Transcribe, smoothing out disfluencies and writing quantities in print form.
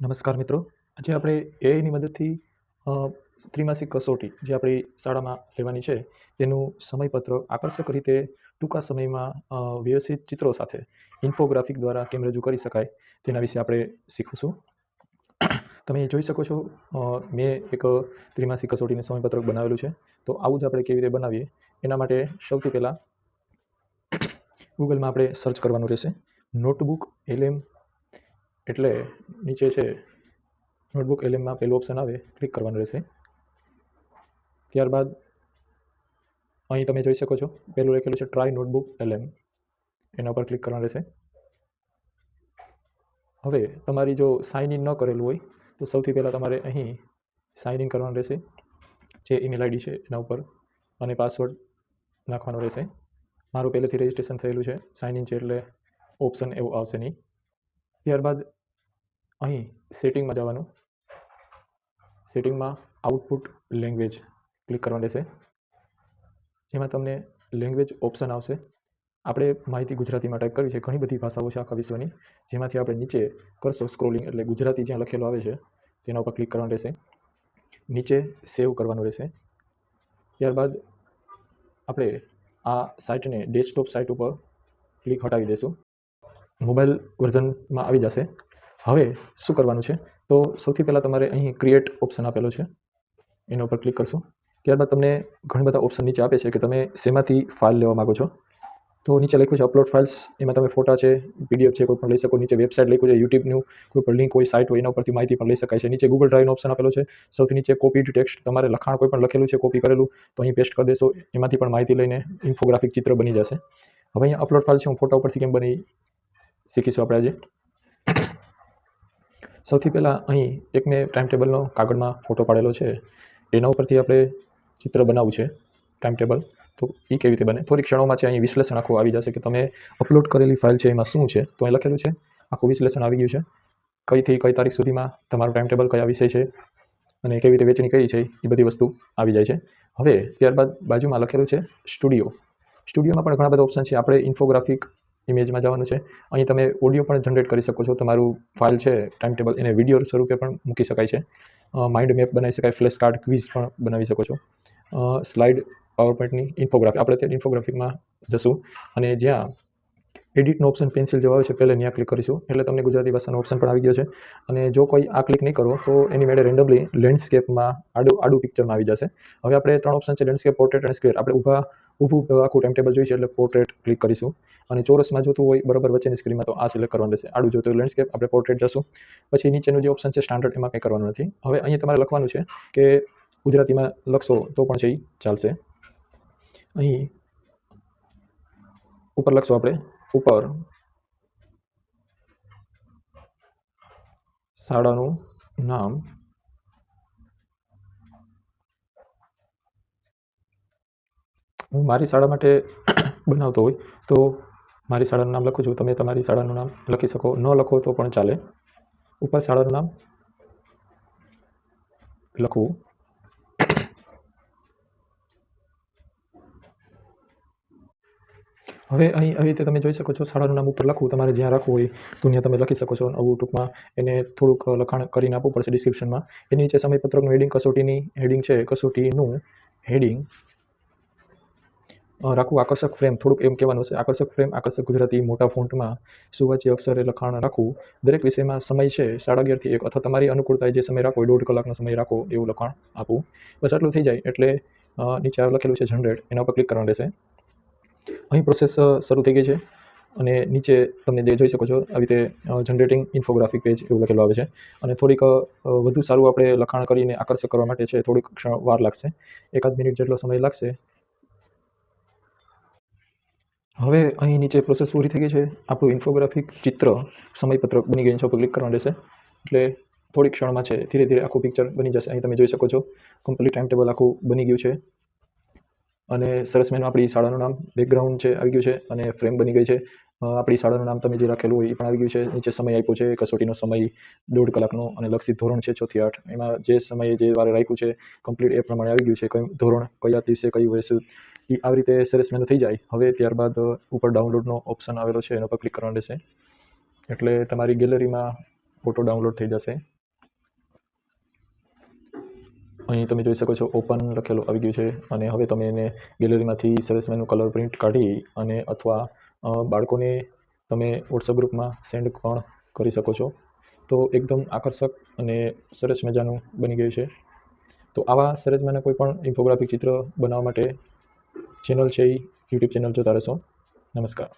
નમસ્કાર મિત્રો. આજે આપણે એઆઈની મદદથી અ, ત્રિમાસિક કસોટી જે આપણી શાળામાં લેવાની છે તેનું સમયપત્રક આકર્ષક રીતે ટૂંકા સમયમાં વ્યવસ્થિત ચિત્રો સાથે ઇન્ફોગ્રાફિક દ્વારા કેમ રજૂ કરી શકાય તેના વિશે આપણે શીખીશું. તમે જોઈ શકો છો, મેં એક ત્રિમાસિક કસોટીનું સમયપત્રક બનાવેલું છે. તો આવું જ આપણે કેવી રીતે બનાવીએ એના માટે સૌથી પહેલાં ગૂગલમાં આપણે સર્ચ કરવાનું રહેશે. નોટબુક એલએમ એટલે નીચે છે નોટબુક એલએમમાં પહેલું ઓપ્શન આવે, ક્લિક કરવાનું રહેશે. ત્યારબાદ અહીં તમે જોઈ શકો છો પહેલું લખેલું છે ટ્રાય નોટબુક એલએમ, એના પર ક્લિક કરવાનું રહેશે. હવે તમારી જો સાઇન ઇન ન કરેલું હોય તો સૌથી પહેલાં તમારે અહીં સાઇન ઇન કરવાનું રહેશે, જે ઈમેલ આઈડી છે એના ઉપર, અને પાસવર્ડ નાખવાનો રહેશે. મારું પહેલેથી રજિસ્ટ્રેશન થયેલું છે, સાઇન ઇન છે એટલે ઓપ્શન એવું આવશે નહીં. ત્યારબાદ અહીં સેટિંગમાં જવાનું, સેટિંગમાં આઉટપુટ લેંગ્વેજ ક્લિક કરવાનું રહેશે, જેમાં તમને લેંગ્વેજ ઓપ્શન આવશે. આપણે માહિતી ગુજરાતીમાં ટાઈપ કરવી છે. ઘણી બધી ભાષાઓ છે આખા વિશ્વની, જેમાંથી આપણે નીચે કરશો સ્ક્રોલિંગ એટલે ગુજરાતી જ્યાં લખેલું આવે છે તેના ઉપર ક્લિક કરવાનું રહેશે. નીચે સેવ કરવાનું રહેશે. ત્યારબાદ આપણે આ સાઇટને ડેસ્કટોપ સાઇટ ઉપર ક્લિક હટાવી દઈશું. મોબાઈલ વર્ઝનમાં આવી જશે. હવે શું કરવાનું છે, તો સૌથી પહેલાં તમારે અહીં ક્રિએટ ઓપ્શન આપેલો છે, એના ઉપર ક્લિક કરશું. ત્યારબાદ તમને ઘણા બધા ઓપ્શન નીચે આપે છે કે તમે શેમાંથી ફાઇલ લેવા માગો છો. તો નીચે લખ્યું છે અપલોડ ફાઇલ્સ, એમાં તમે ફોટા છે, પીડીએફ છે, કોઈ પણ લઈ શકો. નીચે વેબસાઇટ લખ્યું છે, યુટ્યુબનું કોઈ પણ લિંક હોય, સાઇટ હોય, એના ઉપરથી માહિતી પણ લઈ શકાય છે. નીચે ગૂગલ ડ્રાઈવનો ઓપ્શન આપેલો છે. સૌથી નીચે કોપીડ ટેક્સ્ટ, તમારે લખાણ કોઈ પણ લખેલું છે કોપી કરેલું તો અહીં પેસ્ટ કરી દેશો, એમાંથી પણ માહિતી લઈને ઇન્ફોગ્રાફિક ચિત્ર બની જશે. હવે અહીંયા અપલોડ ફાઇલ છે, હું ફોટા ઉપરથી કેમ બની શીખીશું આપણે આજે. સૌથી પહેલાં અહીં એક મેં ટાઈમ ટેબલનો કાગળમાં ફોટો પાડેલો છે, એના ઉપરથી આપણે ચિત્ર બનાવવું છે ટાઈમ ટેબલ. તો એ કેવી રીતે બને થોડી ક્ષણોમાં છે. અહીં વિશ્લેષણ આખું આવી જશે કે તમે અપલોડ કરેલી ફાઇલ છે એમાં શું છે. તો અહીં લખેલું છે, આખું વિશ્લેષણ આવી ગયું છે, કઈથી કઈ તારીખ સુધીમાં તમારું ટાઈમ ટેબલ કયા વિષય છે અને કેવી રીતે વેચણી કરી છે એ બધી વસ્તુ આવી જાય છે. હવે ત્યારબાદ બાજુમાં લખેલું છે સ્ટુડિયો. સ્ટુડિયોમાં પણ ઘણા બધા ઓપ્શન છે. આપણે ઇન્ફોગ્રાફિક ઇમેજમાં જવાનું છે. અહીં તમે ઓડિયો પણ જનરેટ કરી શકો છો. તમારું ફાઇલ છે ટાઈમ ટેબલ, એને વિડીયો સ્વરૂપે પણ મૂકી શકાય છે. માઇન્ડ મેપ બનાવી શકાય, ફ્લેશ કાર્ડ, ક્વિઝ પણ બનાવી શકો છો. સ્લાઇડ, પાવર પોઈન્ટની ઇન્ફોગ્રાફી, આપણે ત્યાં ઇન્ફોગ્રાફિકમાં જશું અને જ્યાં એડિટનો ઓપ્શન પેન્સિલ જેવો આવે છે પહેલે ત્યાં ક્લિક કરીશું એટલે તમને ગુજરાતી ભાષાનો ઓપ્શન પણ આવી ગયો છે. અને જો કોઈ આ ક્લિક નહીં કરો તો એની મેળે રેન્ડમલી લેન્ડસ્કેપમાં આડું પિક્ચરમાં આવી જશે. હવે આપણે 3 ઓપ્શન છે, લેન્ડસ્કેપ, પોર્ટ્રેટ અને સ્ક્વેર. આપણે ઊભું આખું ટાઈમ ટેબલ જોઈએ છે એટલે પોર્ટ્રેટ ક્લિક કરીશું. અને ચોરસમાં જોતું હોય બરાબર વચ્ચેની સ્ક્રીનમાં તો આ સિલેક્ટ કરવાનું રહેશે. આડું જોતું હોય લેન્ડસ્કેપ, આપણે પોર્ટ્રેટ જશું. પછી નીચેનું જે ઓપ્શન છે સ્ટાન્ડર્ડ, એમાં કંઈ કરવાનું નથી. હવે અહીંયા તમારે લખવાનું છે કે ગુજરાતીમાં લખશો તો પણ છે એ ચાલશે. અહીં ઉપર લખશું આપણે, ઉપર શાળાનું નામ, હું મારી શાળા માટે બનાવતો હોય તો મારી શાળાનું નામ લખું છું. તમે તમારી શાળાનું નામ લખી શકો, ન લખો તો પણ ચાલે. ઉપર શાળાનું નામ લખવું. હવે અહીં આવી રીતે તમે જોઈ શકો છો, શાળાનું નામ ઉપર લખવું. તમારે જ્યાં રાખવું હોય તો ત્યાં તમે લખી શકો છો. આવું ટૂંકમાં એને થોડુંક લખાણ કરીને આપવું પડશે ડિસ્ક્રિપ્શનમાં. એની નીચે સમયપત્રકનું હેડિંગ, કસોટીની હેડિંગ છે, કસોટીનું હેડિંગ રાખવું. આકર્ષક ફ્રેમ, થોડુંક એમ કહેવાનું હશે, આકર્ષક ફ્રેમ, આકર્ષક ગુજરાતી, મોટા ફોન્ટમાં સુવાચ્ય અક્ષરે લખાણ રાખવું. દરેક વિષયમાં સમય છે 11:30 થી 1, અથવા તમારી અનુકૂળતાએ જે સમય રાખો 1.5 કલાકનો સમય રાખો એવું લખાણ આપવું. બસ આટલું થઈ જાય એટલે નીચે લખેલું છે જનરેટ, એના ઉપર ક્લિક કરવાનું રહેશે. અહીં પ્રોસેસ શરૂ થઈ ગઈ છે અને નીચે તમે જોઈ શકો છો આવી રીતે જનરેટિંગ ઇન્ફોગ્રાફિક પેજ એવું લખેલું આવે છે. અને થોડીક વધુ સારું આપણે લખાણ કરીને આકર્ષક કરવા માટે છે થોડીક વાર લાગશે, 1-2 મિનિટ જેટલો સમય લાગશે. હવે અહીં નીચે પ્રોસેસ પૂરી થઈ ગઈ છે. આપણું ઇન્ફોગ્રાફિક ચિત્ર સમયપત્રક બની ગયું છે, ઉપર ક્લિક કરવાનું રહેશે એટલે થોડીક ક્ષણમાં છે ધીરે ધીરે આખું પિક્ચર બની જશે. અહીં તમે જોઈ શકો છો કમ્પ્લીટ ટાઈમ ટેબલ આખું બની ગયું છે અને સરસ મજાનું આપણી શાળાનું નામ બેકગ્રાઉન્ડ છે આવી ગયું છે અને ફ્રેમ બની ગઈ છે. આપણી શાળાનું નામ તમે જે રાખેલું હોય એ પણ આવી ગયું છે. નીચે સમય આપ્યો છે, કસોટીનો સમય 1.5 કલાકનો અને લક્ષિત ધોરણ છે 6 થી 8. એમાં જે સમયે જે વારે રાખ્યું છે કમ્પ્લીટ એ પ્રમાણે આવી ગયું છે. કયું ધોરણ, કયા દિવસે, કયું વસ્તુ, એ આવી રીતે સરસ મજાનું થઈ જાય. હવે ત્યારબાદ ઉપર ડાઉનલોડનો ઓપ્શન આવેલો છે, એના પર ક્લિક કરવાનું રહેશે એટલે તમારી ગેલેરીમાં ફોટો ડાઉનલોડ થઈ જશે. અહીં તમે જોઈ શકો છો ઓપન લખેલું આવી ગયું છે અને હવે તમે એને ગેલેરીમાંથી સરસ મજાનું કલર પ્રિન્ટ કાઢી અને અથવા બાળકોને તમે વોટ્સઅપ ગ્રુપમાં સેન્ડ પણ કરી શકો છો. તો એકદમ આકર્ષક અને સરસ મજાનું બની ગયું છે. તો આવા સરસ મજાના કોઈ પણ ઇન્ફોગ્રાફિક ચિત્ર બનાવવા માટે ચેનલ છે એ યુટ્યુબ ચેનલ જોતા રહેશો. નમસ્કાર.